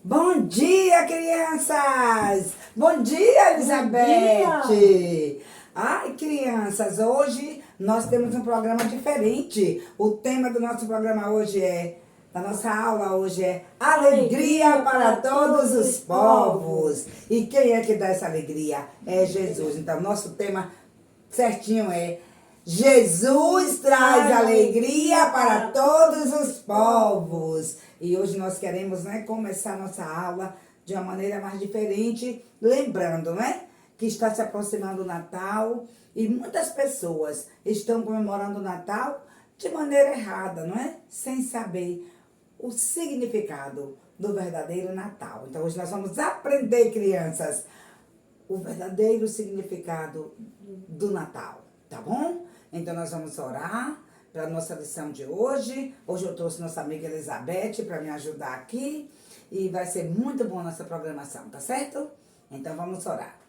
Bom dia, crianças! Bom dia, Elizabeth! Ai, crianças, hoje nós temos um programa diferente. O tema do nosso programa hoje da nossa aula hoje é Alegria para todos os povos. E quem é que dá essa alegria? É Jesus. Então, nosso tema certinho é Jesus traz alegria para todos os povos. E hoje nós queremos, começar nossa aula de uma maneira mais diferente, lembrando, que está se aproximando o Natal e muitas pessoas estão comemorando o Natal de maneira errada, sem saber o significado do verdadeiro Natal. Então hoje nós vamos aprender, crianças, o verdadeiro significado do Natal, tá bom? Então nós vamos orar para a nossa lição de hoje. Hoje eu trouxe nossa amiga Elizabeth para me ajudar aqui e vai ser muito bom nossa programação, tá certo? Então vamos orar.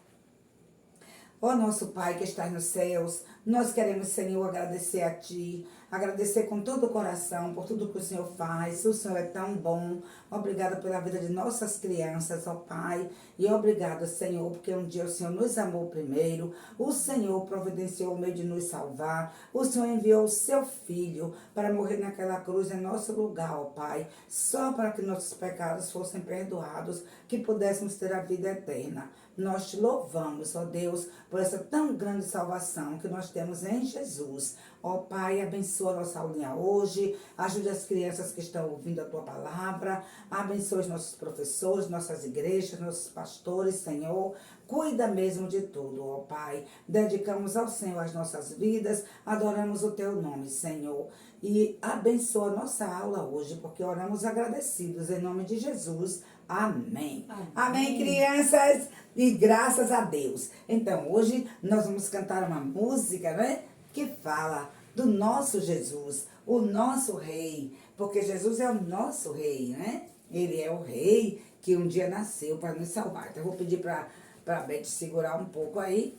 Ó nosso Pai que estás nos céus, nós queremos, Senhor, agradecer a Ti, agradecer com todo o coração por tudo que o Senhor faz. O Senhor é tão bom. Obrigada pela vida de nossas crianças, ó Pai. E obrigada, Senhor, porque um dia o Senhor nos amou primeiro. O Senhor providenciou o meio de nos salvar. O Senhor enviou o seu Filho para morrer naquela cruz em nosso lugar, ó Pai. Só para que nossos pecados fossem perdoados, que pudéssemos ter a vida eterna. Nós te louvamos, ó Deus, por essa tão grande salvação que nós temos em Jesus. Ó Pai, abençoa a nossa aulinha hoje, ajude as crianças que estão ouvindo a Tua palavra, abençoe os nossos professores, nossas igrejas, nossos pastores, Senhor. Cuida mesmo de tudo, ó Pai. Dedicamos ao Senhor as nossas vidas, adoramos o Teu nome, Senhor. E abençoa a nossa aula hoje, porque oramos agradecidos em nome de Jesus. Amém. Amém, crianças? E graças a Deus. Então, hoje nós vamos cantar uma música, que fala do nosso Jesus, o nosso rei. Porque Jesus é o nosso rei, Ele é o rei que um dia nasceu para nos salvar. Então, eu vou pedir para a Beth segurar um pouco aí.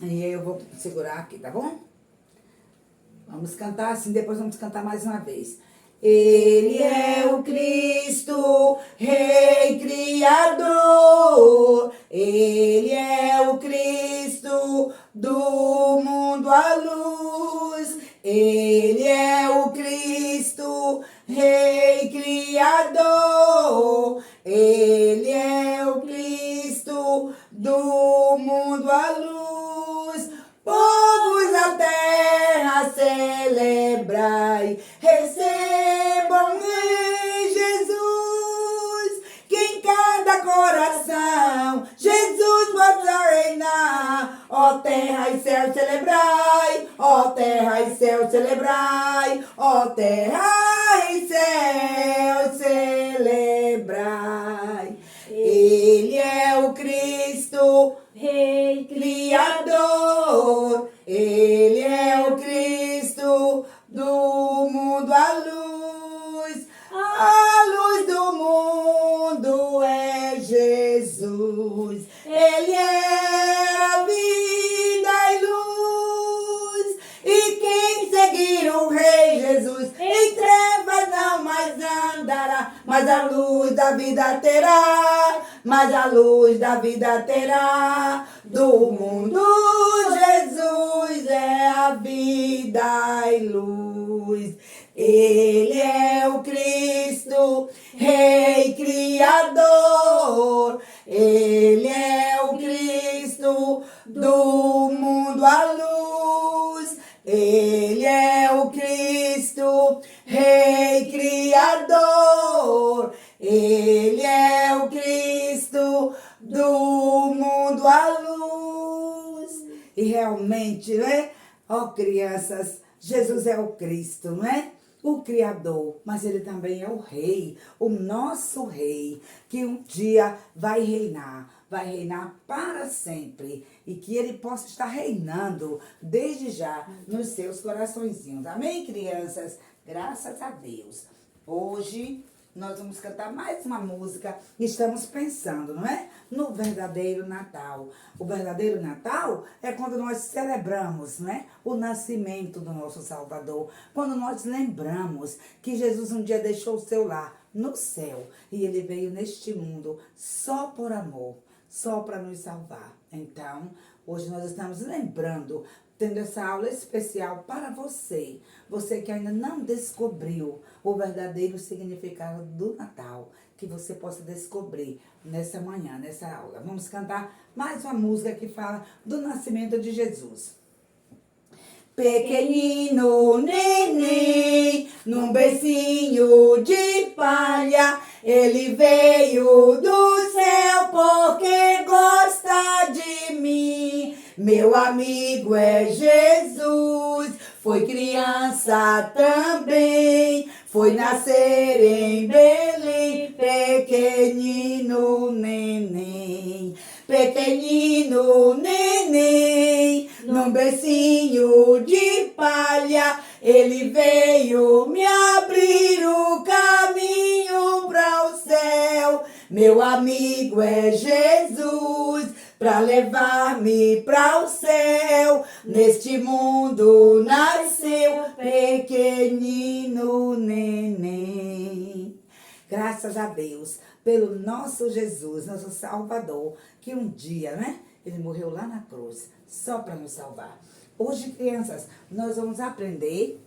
E eu vou segurar aqui, tá bom? Vamos cantar assim, depois vamos cantar mais uma vez. Ele é o Cristo, Rei Criador. Ele é o Cristo do mundo à luz. Ele é o Cristo, Rei Criador. Ele é o Cristo do mundo à luz. Povos da terra, celebrai, recebam em Jesus, que em cada coração Jesus pode reinar. Ó terra e céu, celebrai, ó terra e céu, celebrai, ó terra e céu, celebrai. Ele é o Cristo, Rei Criador. Ele é o Cristo do mundo à luz. A luz do mundo é Jesus. Ele é a vida e luz. E quem seguir o Rei Jesus em trevas não mais andará, mas a luz da vida terá, mas a luz da vida terá. Do mundo Jesus é a vida e luz. Ele é o Cristo, Rei Criador. Ele é o Cristo do mundo à luz. Ele é o Cristo, Rei Criador. Ele é o Cristo do mundo à luz. E realmente, Ó crianças, Jesus é o Cristo, O Criador, mas Ele também é o Rei, o nosso Rei, que um dia vai reinar para sempre. E que Ele possa estar reinando desde já nos seus coraçõezinhos. Amém, crianças? Graças a Deus. Hoje nós vamos cantar mais uma música. Estamos pensando, no verdadeiro Natal. O verdadeiro Natal é quando nós celebramos, o nascimento do nosso Salvador. Quando nós lembramos que Jesus um dia deixou o seu lar no céu. E ele veio neste mundo só por amor, só para nos salvar. Então, hoje nós estamos lembrando, tendo essa aula especial para você. Você que ainda não descobriu o verdadeiro significado do Natal. Que você possa descobrir nessa manhã, nessa aula. Vamos cantar mais uma música que fala do nascimento de Jesus. Pequenino neném, num bercinho de palha, ele veio do céu porque gosta de mim. Meu amigo é Jesus, foi criança também, foi nascer em Belém, pequenino neném. Pequenino neném, num bercinho de palha, ele veio me abrir o caminho para o céu. Meu amigo é Jesus, para levar-me para o céu. Neste mundo nasceu pequenino neném. Graças a Deus pelo nosso Jesus, nosso Salvador, que um dia, né, ele morreu lá na cruz, só para nos salvar. Hoje, crianças, nós vamos aprender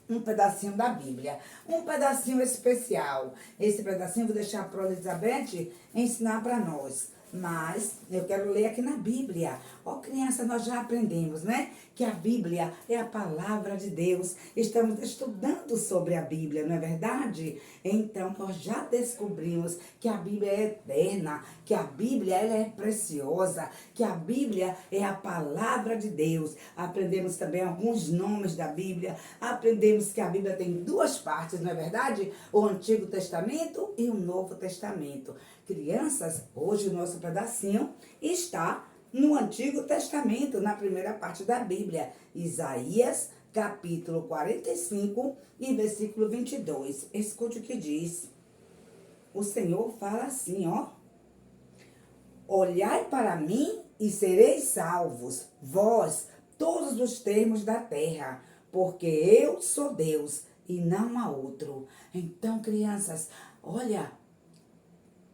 um pedacinho da Bíblia, um pedacinho especial. Esse pedacinho eu vou deixar para a Elizabeth ensinar para nós. Mas eu quero ler aqui na Bíblia. Ó, criança, nós já aprendemos, né? Que a Bíblia é a palavra de Deus. Estamos estudando sobre a Bíblia, não é verdade? Então, nós já descobrimos que a Bíblia é eterna, que a Bíblia ela é preciosa, que a Bíblia é a palavra de Deus. Aprendemos também alguns nomes da Bíblia. Aprendemos que a Bíblia tem duas partes, não é verdade? O Antigo Testamento e o Novo Testamento. Crianças, hoje o nosso pedacinho está no Antigo Testamento, na primeira parte da Bíblia. Isaías, capítulo 45 e versículo 22. Escute o que diz. O Senhor fala assim, ó. Olhai para mim e sereis salvos, vós, todos os termos da terra, porque eu sou Deus e não há outro. Então, crianças, olha,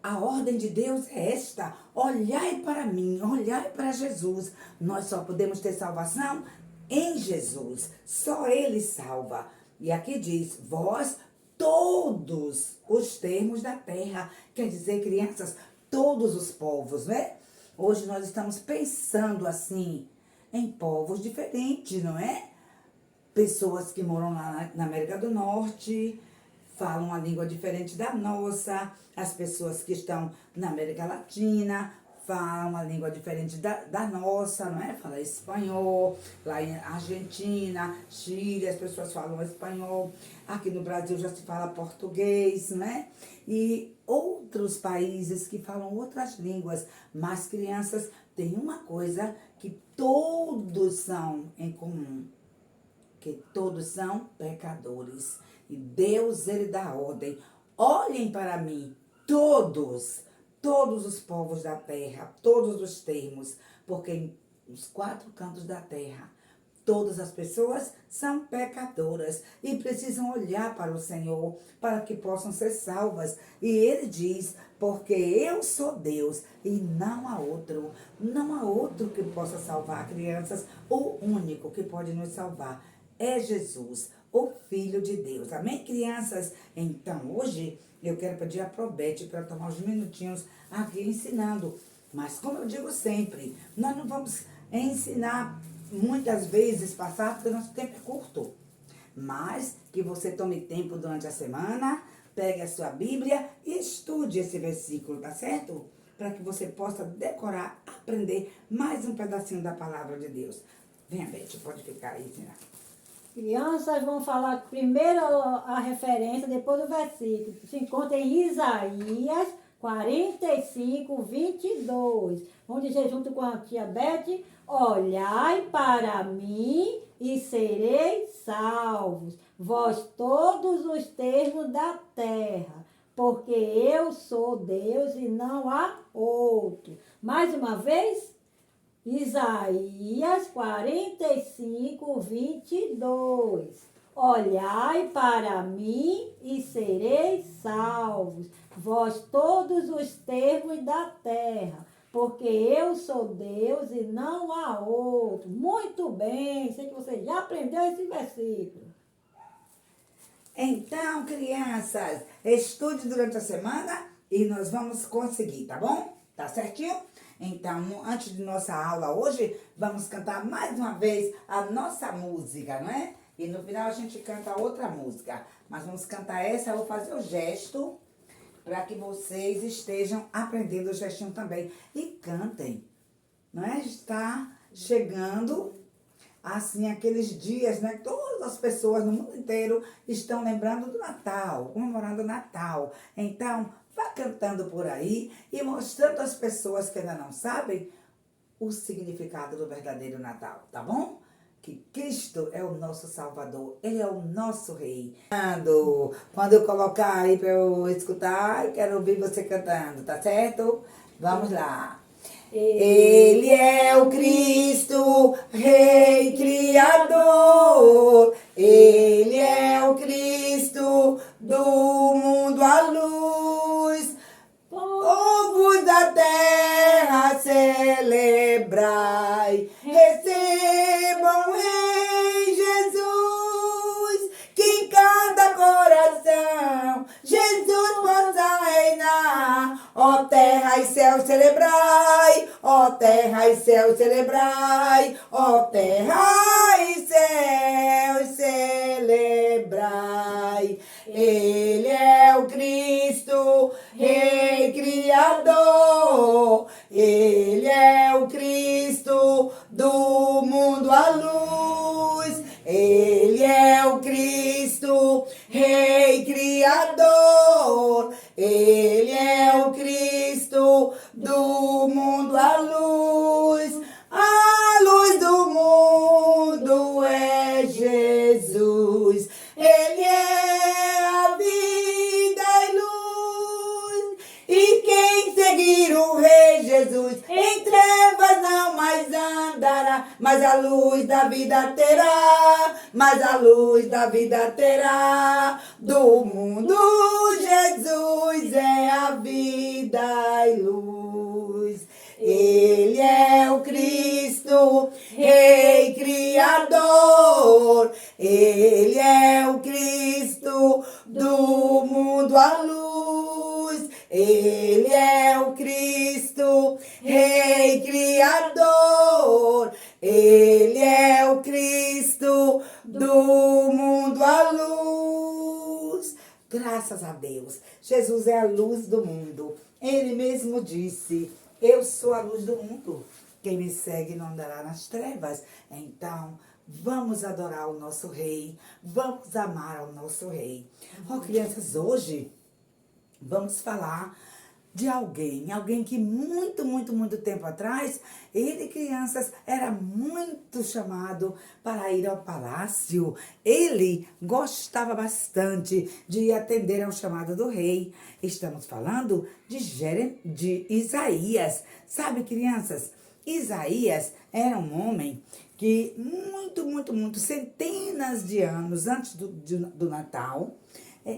a ordem de Deus é esta: olhai para mim, olhai para Jesus. Nós só podemos ter salvação em Jesus. Só Ele salva. E aqui diz, vós todos os termos da terra. Quer dizer, crianças, todos os povos, né? Hoje nós estamos pensando assim, em povos diferentes, não é? Pessoas que moram lá na América do Norte, falam uma língua diferente da nossa. As pessoas que estão na América Latina falam uma língua diferente da nossa, não é? Fala espanhol. Lá em Argentina, Chile, as pessoas falam espanhol. Aqui no Brasil já se fala português, né? E outros países que falam outras línguas. Mas, crianças, tem uma coisa que todos são em comum. Que todos são pecadores. E Deus, Ele dá ordem. Olhem para mim, todos os povos da terra, todos os termos, porque em os quatro cantos da terra, todas as pessoas são pecadoras e precisam olhar para o Senhor para que possam ser salvas. E Ele diz, porque eu sou Deus e não há outro. Não há outro que possa salvar, crianças. O único que pode nos salvar é Jesus, o Filho de Deus. Amém, crianças? Então, hoje, eu quero pedir a Probete para tomar uns minutinhos aqui ensinando. Mas, como eu digo sempre, nós não vamos ensinar muitas vezes passar, porque o nosso tempo é curto. Mas, que você tome tempo durante a semana, pegue a sua Bíblia e estude esse versículo, tá certo? Para que você possa decorar, aprender mais um pedacinho da palavra de Deus. Venha, Beth, pode ficar aí, ensinar. Crianças vão falar primeiro a referência, depois o versículo. Se encontra em Isaías 45, 22. Vamos dizer junto com a tia Beth: olhai para mim e sereis salvos, vós todos os termos da terra, porque eu sou Deus e não há outro. Mais uma vez, Isaías 45, 22. Olhai para mim e sereis salvos, vós todos os termos da terra, porque eu sou Deus e não há outro. Muito bem, sei que você já aprendeu esse versículo. Então, crianças, estude durante a semana e nós vamos conseguir, tá bom? Tá certinho? Então, antes de nossa aula hoje, vamos cantar mais uma vez a nossa música, não é? E no final a gente canta outra música. Mas vamos cantar essa, eu vou fazer o gesto para que vocês estejam aprendendo o gestinho também. E cantem, não é? Está chegando, assim, aqueles dias, né? Todas as pessoas no mundo inteiro estão lembrando do Natal, comemorando o Natal. Então, vá cantando por aí e mostrando às pessoas que ainda não sabem o significado do verdadeiro Natal, tá bom? Que Cristo é o nosso Salvador, Ele é o nosso Rei. Quando eu colocar aí para eu escutar, eu quero ouvir você cantando, tá certo? Vamos lá. Ele é o Cristo, Rei Criador. Ele é o Cristo do mundo à luz. Povos da terra, celebrai, recebam o Rei Jesus, que em cada coração Jesus possa reinar. Ó terra e céu, celebrai, ó terra e céu, celebrai, ó terra e céu, celebrai. Ele é o Cristo, Rei Criador. Ele é o Cristo do mundo à luz. Ele é o Cristo, Rei Criador. Ele é o Cristo do mundo à luz. A luz do mundo é Jesus. Ele é a vida e luz. E quem seguir o Rei Jesus em trevas não mais andará, mas a luz da vida terá, mas a luz da vida terá. Do mundo Jesus é a vida e luz. Ele é o Cristo, Rei Criador. Ele é o Cristo do mundo à luz. Ele é o Cristo, Rei Criador. Ele é o Cristo do mundo à luz. Graças a Deus. Jesus é a luz do mundo. Ele mesmo disse: eu sou a luz do mundo. Quem me segue não andará nas trevas. Então, vamos adorar o nosso Rei. Vamos amar ao nosso Rei. Ó, crianças, hoje vamos falar de alguém que muito tempo atrás, ele, crianças, era muito chamado para ir ao palácio. Ele gostava bastante de atender ao chamado do rei. Estamos falando de Isaías. Sabe, crianças, Isaías era um homem que centenas de anos antes do Natal,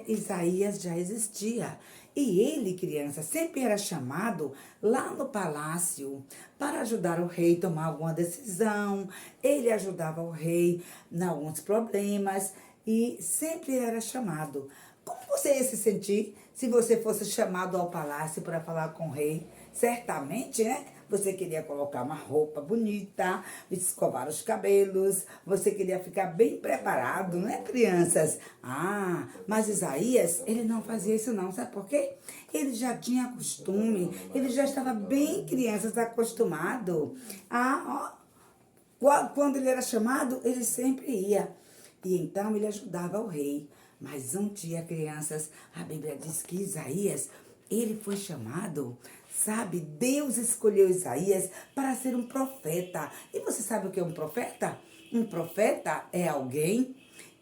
Isaías já existia. E ele, criança, sempre era chamado lá no palácio para ajudar o rei a tomar alguma decisão. Ele ajudava o rei em alguns problemas e sempre era chamado. Como você ia se sentir se você fosse chamado ao palácio para falar com o rei? Certamente, né? Você queria colocar uma roupa bonita, escovar os cabelos, você queria ficar bem preparado, né, crianças? Ah, mas Isaías, ele não fazia isso não, sabe por quê? Ele já tinha costume, ele já estava bem, crianças, acostumado. Quando ele era chamado, ele sempre ia. E então ele ajudava o rei. Mas um dia, crianças, a Bíblia diz que Isaías, ele foi chamado, sabe? Deus escolheu Isaías para ser um profeta. E você sabe o que é um profeta? Um profeta é alguém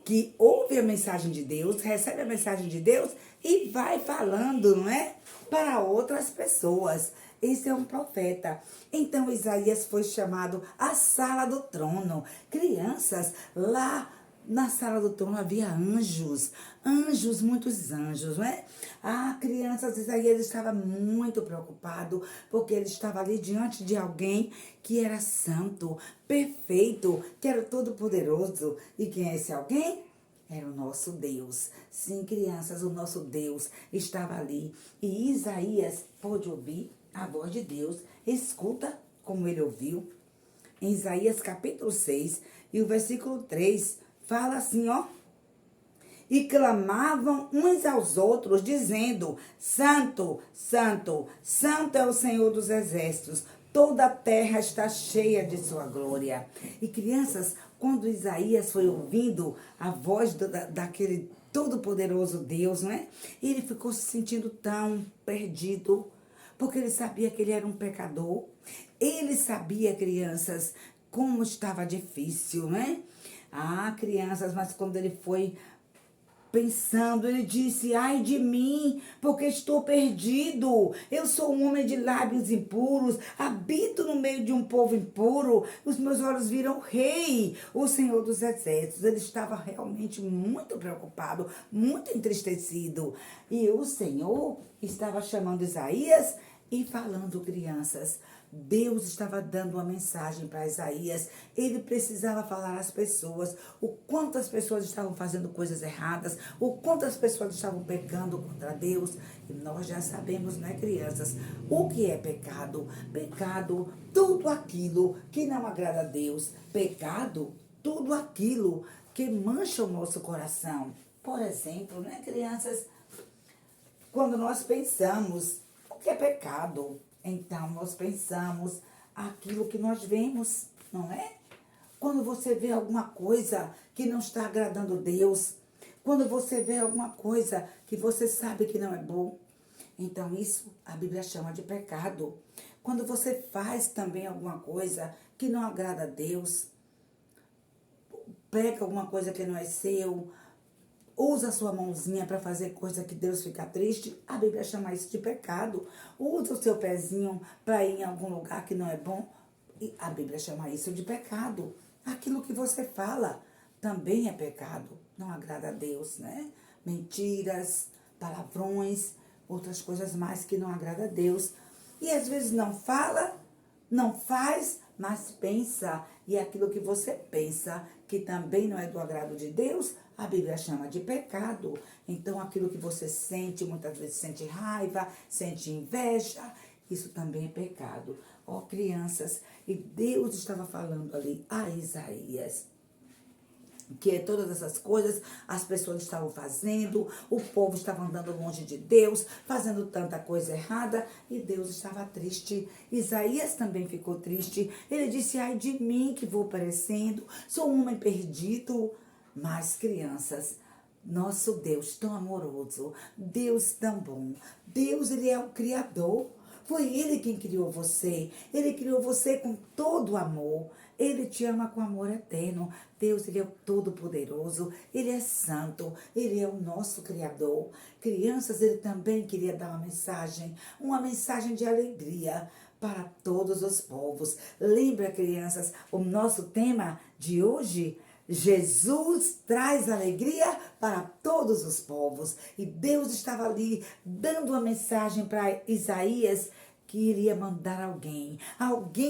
que ouve a mensagem de Deus, recebe a mensagem de Deus e vai falando, não é? Para outras pessoas. Esse é um profeta. Então Isaías foi chamado à sala do trono. Crianças, lá Na sala do trono havia anjos, anjos, muitos anjos, não é? A criança Isaías estava muito preocupado, porque ele estava ali diante de alguém que era santo, perfeito, que era todo-poderoso. E quem é esse alguém? Era o nosso Deus. Sim, crianças, o nosso Deus estava ali. E Isaías pôde ouvir a voz de Deus. Escuta como ele ouviu. Em Isaías capítulo 6 e o versículo 3, fala assim, ó. E clamavam uns aos outros, dizendo, Santo, Santo, Santo é o Senhor dos Exércitos. Toda a terra está cheia de sua glória. E crianças, quando Isaías foi ouvindo a voz daquele todo-poderoso Deus, não é? Ele ficou se sentindo tão perdido, porque ele sabia que ele era um pecador. Ele sabia, crianças, como estava difícil, né? Ah, crianças, mas quando ele foi pensando, ele disse, ai de mim, porque estou perdido. Eu sou um homem de lábios impuros, habito no meio de um povo impuro. Os meus olhos viram o rei, o Senhor dos Exércitos. Ele estava realmente muito preocupado, muito entristecido. E o Senhor estava chamando Isaías e falando, crianças, Deus estava dando uma mensagem para Isaías. Ele precisava falar às pessoas o quanto as pessoas estavam fazendo coisas erradas, o quanto as pessoas estavam pecando contra Deus. E nós já sabemos, né, crianças, o que é pecado? Pecado, tudo aquilo que não agrada a Deus. Pecado, tudo aquilo que mancha o nosso coração. Por exemplo, né, crianças, quando nós pensamos o que é pecado, então nós pensamos aquilo que nós vemos, não é? Quando você vê alguma coisa que não está agradando a Deus, quando você vê alguma coisa que você sabe que não é bom, então isso a Bíblia chama de pecado. Quando você faz também alguma coisa que não agrada a Deus, pega alguma coisa que não é seu, usa a sua mãozinha para fazer coisa que Deus fica triste, a Bíblia chama isso de pecado. Usa o seu pezinho para ir em algum lugar que não é bom, e a Bíblia chama isso de pecado. Aquilo que você fala também é pecado, não agrada a Deus, né? Mentiras, palavrões, outras coisas mais que não agrada a Deus. E às vezes não fala, não faz, mas pensa. E aquilo que você pensa, que também não é do agrado de Deus, a Bíblia chama de pecado. Então, aquilo que você sente, muitas vezes sente raiva, sente inveja, isso também é pecado. Ó, crianças, e Deus estava falando ali a Isaías, que todas essas coisas as pessoas estavam fazendo, o povo estava andando longe de Deus, fazendo tanta coisa errada, e Deus estava triste. Isaías também ficou triste. Ele disse, ai de mim que vou perecendo, sou um homem perdido. Mas, crianças, nosso Deus tão amoroso, Deus tão bom, Deus, ele é o Criador. Foi Ele quem criou você. Ele criou você com todo amor. Ele te ama com amor eterno. Deus, ele é o Todo-Poderoso. Ele é santo. Ele é o nosso Criador. Crianças, ele também queria dar uma mensagem de alegria para todos os povos. Lembra, crianças, o nosso tema de hoje? Jesus traz alegria para todos os povos. E Deus estava ali dando uma mensagem para Isaías que iria mandar alguém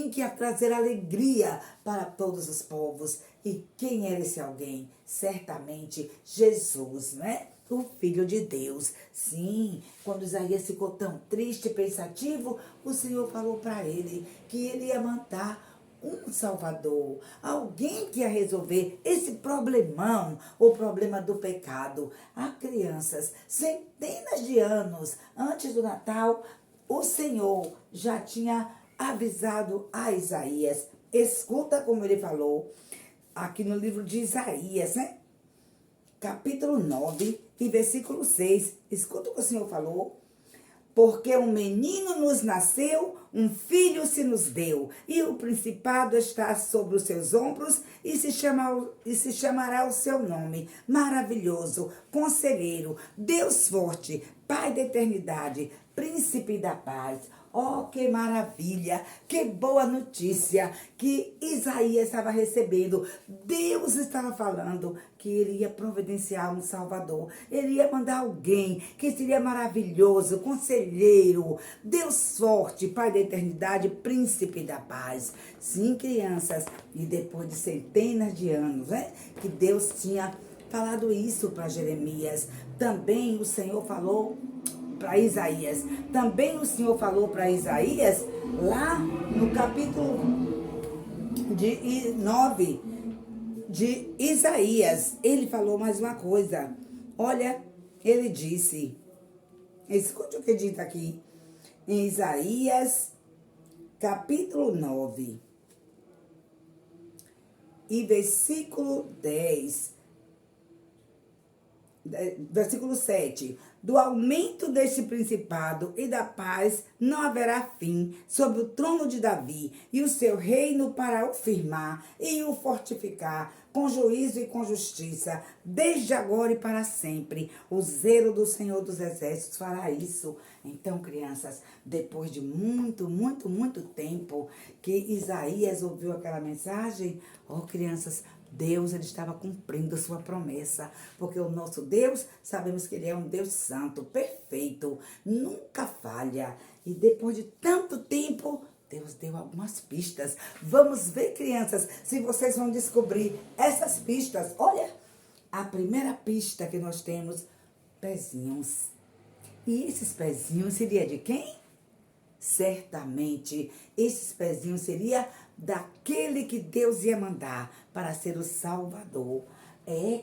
que ia trazer alegria para todos os povos. E quem era esse alguém? Certamente Jesus, né? O Filho de Deus. Sim, quando Isaías ficou tão triste e pensativo, o Senhor falou para ele que ele ia mandar um Salvador, alguém que ia resolver esse problemão, o problema do pecado. Há crianças, centenas de anos antes do Natal, o Senhor já tinha avisado a Isaías. Escuta como ele falou aqui no livro de Isaías, né? Capítulo 9 e versículo 6. Escuta o que o Senhor falou. Porque um menino nos nasceu, um filho se nos deu, e o principado está sobre os seus ombros, e se chamará o seu nome, maravilhoso, conselheiro, Deus forte, Pai da eternidade, príncipe da paz. Oh, que maravilha, que boa notícia que Isaías estava recebendo. Deus estava falando que ele ia providenciar um Salvador. Ele ia mandar alguém que seria maravilhoso, conselheiro, Deus forte, Pai da eternidade, príncipe da paz. Sim, crianças, e depois de centenas de anos, né, que Deus tinha falado isso para Jeremias. Também o Senhor falou para Isaías. Também o Senhor falou para Isaías, lá no capítulo 9 de Isaías. Ele falou mais uma coisa. Olha, ele disse, escute o que diz aqui, em Isaías, capítulo 9, e versículo 10. Versículo 7. Do aumento deste principado e da paz não haverá fim sobre o trono de Davi e o seu reino para o firmar e o fortificar com juízo e com justiça, desde agora e para sempre. O zelo do Senhor dos Exércitos fará isso. Então, crianças, depois de muito tempo que Isaías ouviu aquela mensagem, crianças, Deus, ele estava cumprindo sua promessa, porque o nosso Deus, sabemos que ele é um Deus santo, perfeito, nunca falha. E depois de tanto tempo, Deus deu algumas pistas. Vamos ver, crianças, se vocês vão descobrir essas pistas. Olha, a primeira pista que nós temos, pezinhos. E esses pezinhos seria de quem? Certamente, esses pezinhos seria daquele que Deus ia mandar para ser o Salvador.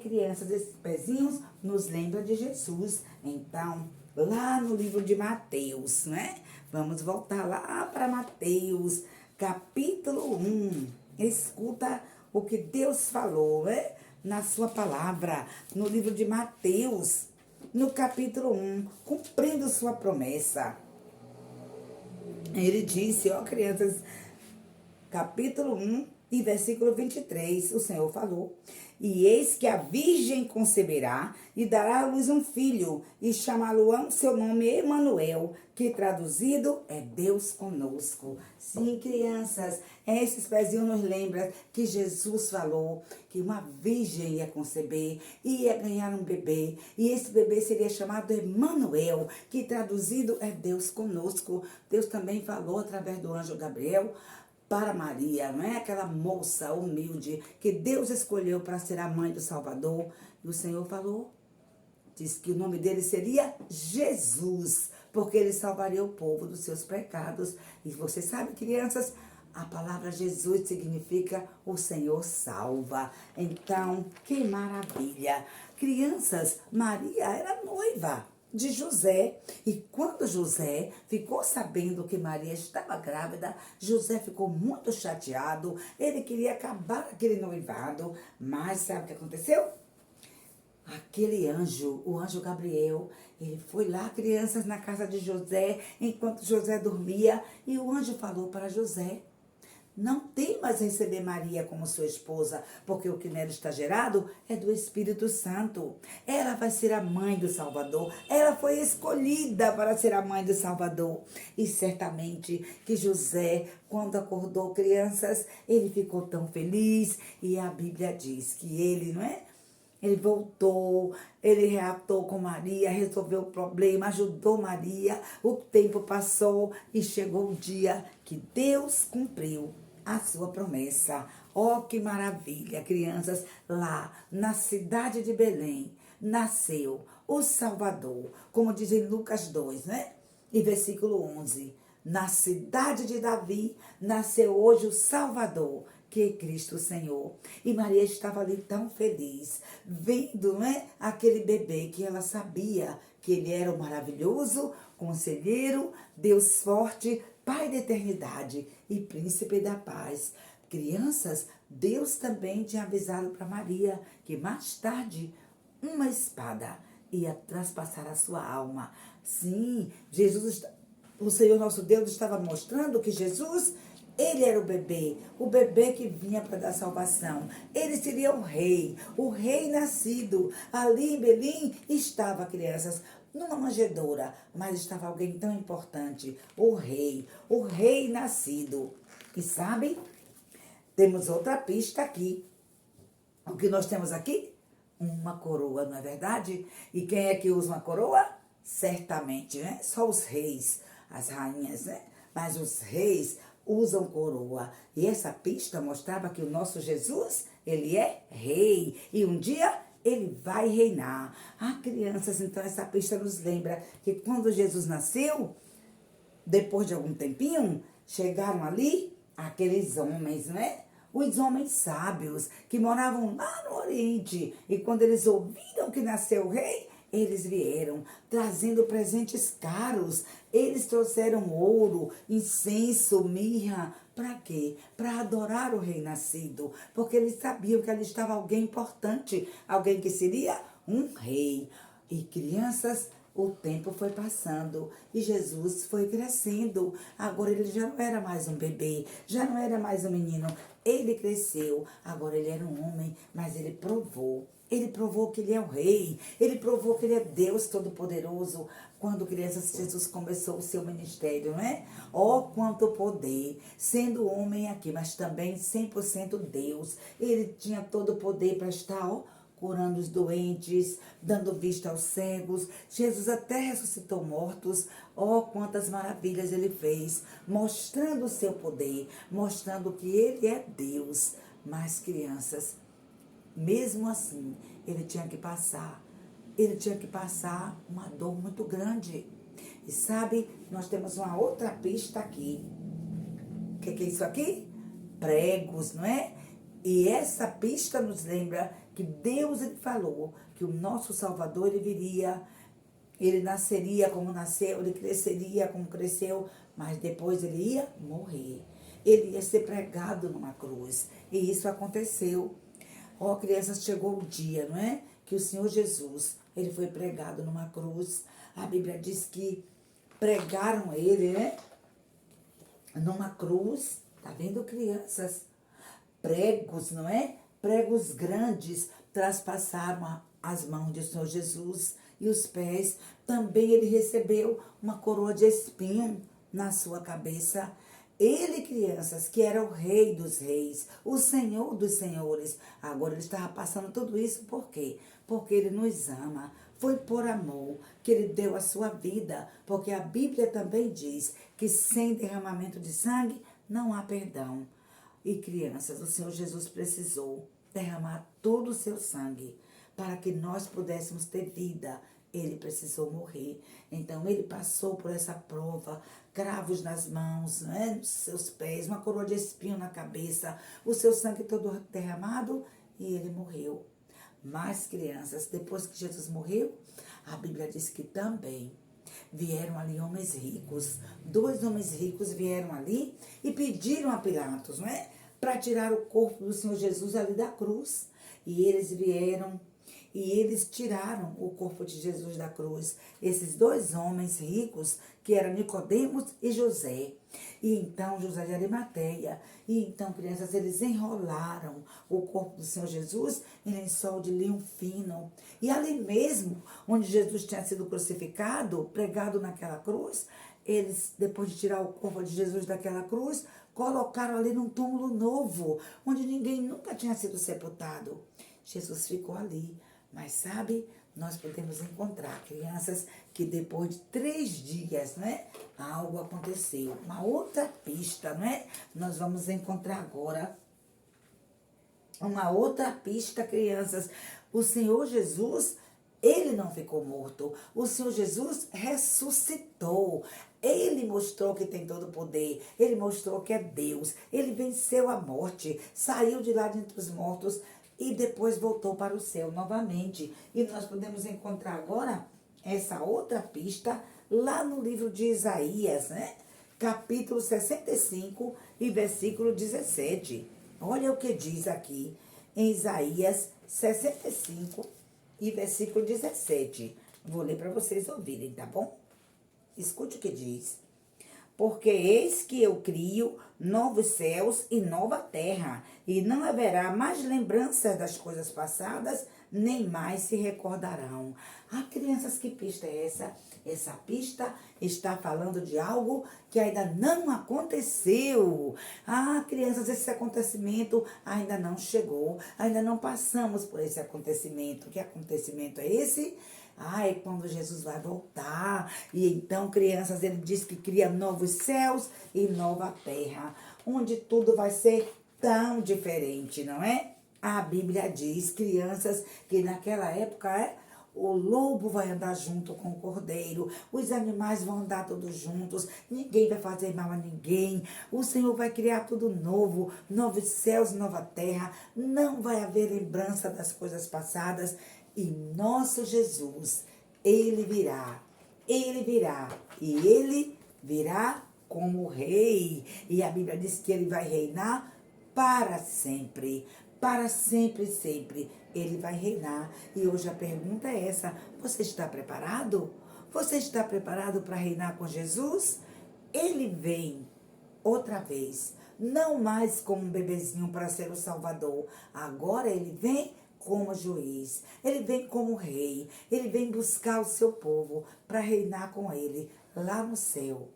Crianças, esses pezinhos nos lembram de Jesus. Então, lá no livro de Mateus, né? Vamos voltar lá para Mateus, capítulo 1. Escuta o que Deus falou, né? Na sua palavra, no livro de Mateus, no capítulo 1, cumprindo sua promessa. Ele disse, crianças, capítulo 1 e versículo 23, o Senhor falou: e eis que a virgem conceberá e dará à luz um filho, e chamá-lo-ão seu nome Emanuel, que traduzido é Deus conosco. Sim, crianças, esses pezinhos nos lembram que Jesus falou que uma virgem ia conceber, ia ganhar um bebê, e esse bebê seria chamado Emanuel, que traduzido é Deus conosco. Deus também falou através do anjo Gabriel para Maria, não é? Aquela moça humilde que Deus escolheu para ser a mãe do Salvador. E o Senhor falou, disse que o nome dele seria Jesus, porque ele salvaria o povo dos seus pecados. E você sabe, crianças, a palavra Jesus significa o Senhor salva. Então, que maravilha. Crianças, Maria era noiva de José. E quando José ficou sabendo que Maria estava grávida, José ficou muito chateado. Ele queria acabar aquele noivado. Mas sabe o que aconteceu? Aquele anjo, o anjo Gabriel, ele foi lá, crianças, na casa de José, enquanto José dormia. E o anjo falou para José: não temas receber Maria como sua esposa, porque o que nela está gerado é do Espírito Santo. Ela vai ser a mãe do Salvador. Ela foi escolhida para ser a mãe do Salvador. E certamente que José, quando acordou, crianças, ele ficou tão feliz. E a Bíblia diz que ele, não é? Ele voltou, ele reatou com Maria, resolveu o problema, ajudou Maria. O tempo passou e chegou o dia que Deus cumpriu a sua promessa. Que maravilha, crianças! Lá na cidade de Belém nasceu o Salvador, como diz em Lucas 2, né? E versículo 11. Na cidade de Davi nasceu hoje o Salvador, que é Cristo Senhor. E Maria estava ali tão feliz, vendo, né, aquele bebê que ela sabia que ele era o maravilhoso conselheiro, Deus forte, Pai da eternidade e príncipe da paz. Crianças, Deus também tinha avisado para Maria que mais tarde uma espada ia traspassar a sua alma. Sim, o Senhor nosso Deus estava mostrando que Jesus, ele era o bebê que vinha para dar salvação. Ele seria o rei nascido. Ali em Belém estava, crianças, numa manjedoura, mas estava alguém tão importante, o rei nascido. E sabe, temos outra pista aqui. O que nós temos aqui? Uma coroa, não é verdade? E quem é que usa uma coroa? Certamente, né? Só os reis, as rainhas, né? Mas os reis usam coroa. E essa pista mostrava que o nosso Jesus, ele é rei. E um dia ele vai reinar. Ah, crianças, então essa pista nos lembra que quando Jesus nasceu, depois de algum tempinho, chegaram ali aqueles homens, né? Os homens sábios que moravam lá no Oriente. E quando eles ouviram que nasceu o rei, eles vieram trazendo presentes caros. Eles trouxeram ouro, incenso, mirra. Para quê? Para adorar o rei nascido. Porque eles sabiam que ali estava alguém importante. Alguém que seria um rei. E crianças, o tempo foi passando e Jesus foi crescendo. Agora ele já não era mais um bebê, já não era mais um menino. Ele cresceu, agora ele era um homem, mas ele provou. Ele provou que ele é o rei, ele provou que ele é Deus Todo-Poderoso. Quando crianças, Jesus começou o seu ministério, não é? Ó, quanto poder, sendo homem aqui, mas também 100% Deus. Ele tinha todo o poder para estar, ó, curando os doentes, dando vista aos cegos. Jesus até ressuscitou mortos. Oh, quantas maravilhas ele fez, mostrando o seu poder, mostrando que ele é Deus. Mas, crianças, mesmo assim, ele tinha que passar uma dor muito grande. E sabe, nós temos uma outra pista aqui. O que é isso aqui? Pregos, não é? E essa pista nos lembra que Deus, ele falou que o nosso Salvador, ele viria, ele nasceria como nasceu, ele cresceria como cresceu, mas depois ele ia morrer. Ele ia ser pregado numa cruz. E isso aconteceu. Ó, crianças, chegou o dia, não é? Que o Senhor Jesus, ele foi pregado numa cruz. A Bíblia diz que pregaram ele, né? Numa cruz. Tá vendo, crianças? Pregos, não é? Pregos grandes traspassaram as mãos do Senhor Jesus e os pés. Também ele recebeu uma coroa de espinho na sua cabeça. Ele, crianças, que era o rei dos reis, o senhor dos senhores. Agora ele estava passando tudo isso por quê? Porque ele nos ama. Foi por amor que ele deu a sua vida. Porque a Bíblia também diz que sem derramamento de sangue não há perdão. E crianças, o Senhor Jesus precisou derramar todo o seu sangue para que nós pudéssemos ter vida. Ele precisou morrer. Então, ele passou por essa prova, cravos nas mãos, né, nos seus pés, uma coroa de espinho na cabeça, o seu sangue todo derramado e ele morreu. Mas, crianças, depois que Jesus morreu, a Bíblia diz que também vieram ali homens ricos. 2 homens ricos vieram ali e pediram a Pilatos, não é? Para tirar o corpo do Senhor Jesus ali da cruz. E eles vieram e eles tiraram o corpo de Jesus da cruz. Esses 2 homens ricos, que eram Nicodemos e José. E então, José de Arimateia. E então, crianças, eles enrolaram o corpo do Senhor Jesus em lençol de linho fino. E ali mesmo, onde Jesus tinha sido crucificado, pregado naquela cruz, eles, depois de tirar o corpo de Jesus daquela cruz, colocaram ali num túmulo novo, onde ninguém nunca tinha sido sepultado. Jesus ficou ali. Mas sabe, nós podemos encontrar, crianças, que depois de 3 dias, né, algo aconteceu. Uma outra pista, né? Nós vamos encontrar agora uma outra pista, crianças. O Senhor Jesus, ele não ficou morto. O Senhor Jesus ressuscitou. Ele mostrou que tem todo o poder. Ele mostrou que é Deus. Ele venceu a morte, saiu de lá de entre os mortos e depois voltou para o céu novamente. E nós podemos encontrar agora essa outra pista lá no livro de Isaías, né? Capítulo 65 e versículo 17. Olha o que diz aqui em Isaías 65 e versículo 17. Vou ler para vocês ouvirem, tá bom? Escute o que diz. Porque eis que eu crio novos céus e nova terra, e não haverá mais lembranças das coisas passadas, nem mais se recordarão. Ah, crianças, que pista é essa? Essa pista está falando de algo que ainda não aconteceu. Ah, crianças, esse acontecimento ainda não chegou. Ainda não passamos por esse acontecimento. Que acontecimento é esse? Ah, é quando Jesus vai voltar. E então, crianças, ele diz que cria novos céus e nova terra, onde tudo vai ser tão diferente, não é? A Bíblia diz, crianças, que naquela época o lobo vai andar junto com o cordeiro, os animais vão andar todos juntos, ninguém vai fazer mal a ninguém, o Senhor vai criar tudo novo, novos céus, nova terra, não vai haver lembrança das coisas passadas, e nosso Jesus, ele virá, e ele virá como rei, e a Bíblia diz que ele vai reinar para sempre, sempre, ele vai reinar. E hoje a pergunta é essa, você está preparado? Você está preparado para reinar com Jesus? Ele vem outra vez, não mais como um bebezinho para ser o Salvador, agora ele vem como juiz, ele vem como rei, ele vem buscar o seu povo para reinar com ele lá no céu.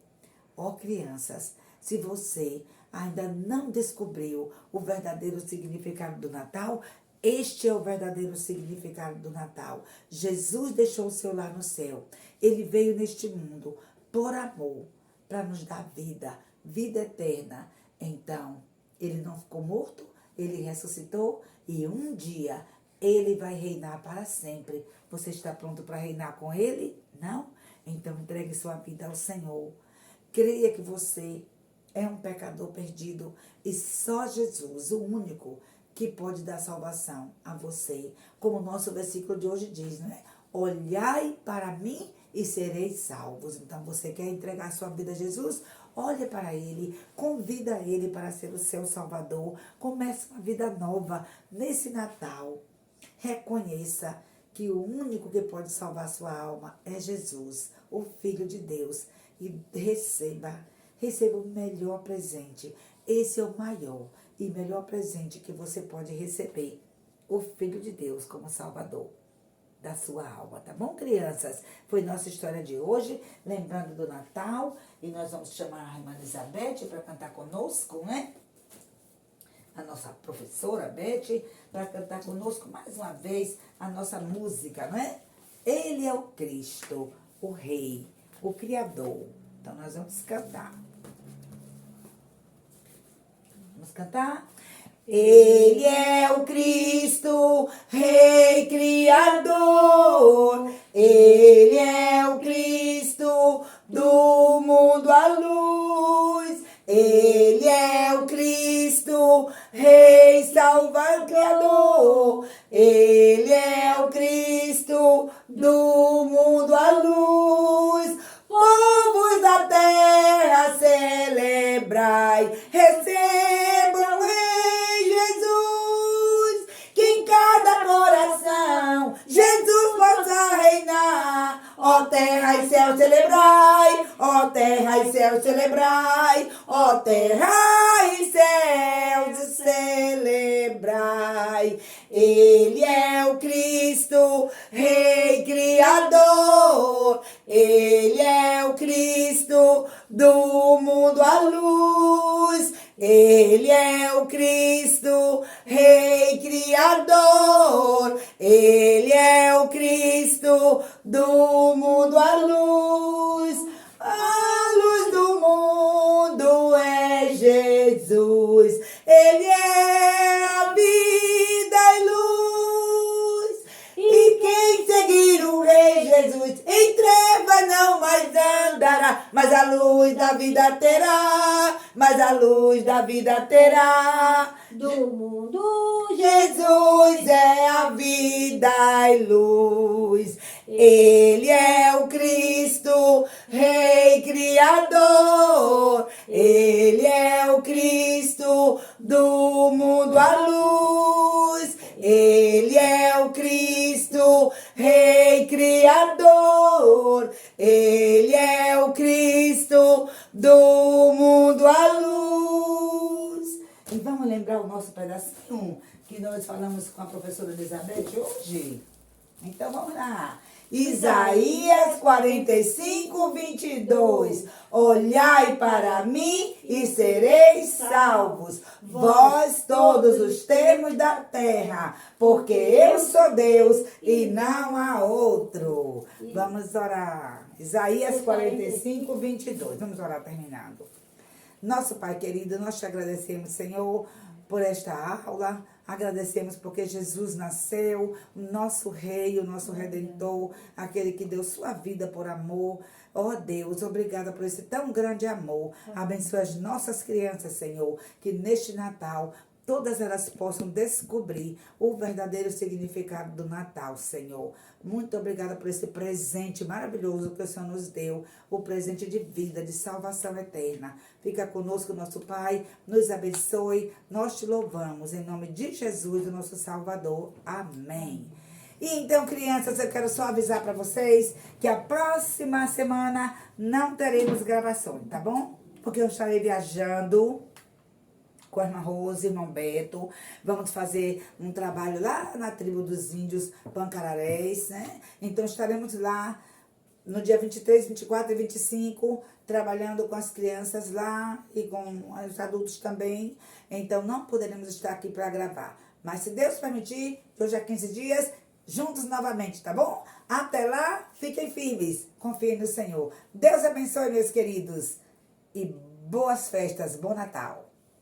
Ó, crianças, se você ainda não descobriu o verdadeiro significado do Natal, este é o verdadeiro significado do Natal. Jesus deixou o seu lar no céu. Ele veio neste mundo por amor, para nos dar vida, vida eterna. Então, ele não ficou morto, ele ressuscitou e um dia ele vai reinar para sempre. Você está pronto para reinar com ele? Não? Então, entregue sua vida ao Senhor. Creia que você é um pecador perdido e só Jesus, o único, que pode dar salvação a você. Como o nosso versículo de hoje diz, né? Olhai para mim e sereis salvos. Então, você quer entregar sua vida a Jesus? Olhe para ele, convida ele para ser o seu Salvador. Comece uma vida nova nesse Natal. Reconheça que o único que pode salvar sua alma é Jesus, o Filho de Deus. E receba o melhor presente. Esse é o maior e melhor presente que você pode receber. O Filho de Deus como Salvador da sua alma, tá bom, crianças? Foi nossa história de hoje, lembrando do Natal. E nós vamos chamar a irmã Elizabeth para cantar conosco, né? A nossa professora Beth, para cantar conosco mais uma vez a nossa música, né? Ele é o Cristo, o Rei, o Criador. Então, nós vamos cantar. Vamos cantar? Ele é o Cristo, Rei Criador. Ele é o Cristo do mundo à luz. Ele é o Cristo, Rei Salvador. Ele é o Cristo do mundo à luz. Povos da terra, celebrai, recebam o Rei Jesus, que em cada coração Jesus possa reinar. Ó terra e céu, celebrai, ó terra e céu, celebrai, ó terra e céus, celebrai. Ele é o Cristo, Rei Criador. Ele é o Cristo do mundo à luz. Ele é o Cristo, Rei Criador. Ele é o Cristo do mundo à luz. A luz do mundo é Jesus. Ele é a vida e luz. E quem seguir o Rei Jesus em trevas não mais andará, mas a luz da vida terá, mas a luz da vida terá. Do mundo Jesus é a vida e luz. Ele é o Cristo, Rei Criador. Ele é o Cristo do mundo à luz. Ele é o Cristo, Rei Criador. Ele é o Cristo do mundo à luz. E vamos lembrar o nosso pedacinho que nós falamos com a professora Elizabeth hoje? Então vamos lá. Isaías 45, 22. Olhai para mim e sereis salvos, vós todos os termos da terra, porque eu sou Deus e não há outro. Vamos orar. Isaías 45, 22. Vamos orar terminando. Nosso Pai querido, nós te agradecemos, Senhor, por esta aula. Agradecemos porque Jesus nasceu, o nosso Rei, o nosso Redentor, aquele que deu sua vida por amor. Oh Deus, obrigada por esse tão grande amor. Abençoa as nossas crianças, Senhor, que neste Natal todas elas possam descobrir o verdadeiro significado do Natal, Senhor. Muito obrigada por esse presente maravilhoso que o Senhor nos deu, o presente de vida, de salvação eterna. Fica conosco, nosso Pai, nos abençoe, nós te louvamos, em nome de Jesus, o nosso Salvador. Amém. E então, crianças, eu quero só avisar para vocês que a próxima semana não teremos gravações, tá bom? Porque eu estarei viajando com a irmã Rose, irmão Beto. Vamos fazer um trabalho lá na tribo dos índios Pancararés, né? Então estaremos lá no dia 23, 24 e 25, trabalhando com as crianças lá e com os adultos também. Então não poderemos estar aqui para gravar. Mas se Deus permitir, hoje é 15 dias, juntos novamente, tá bom? Até lá, fiquem firmes, confiem no Senhor. Deus abençoe, meus queridos. E boas festas, bom Natal.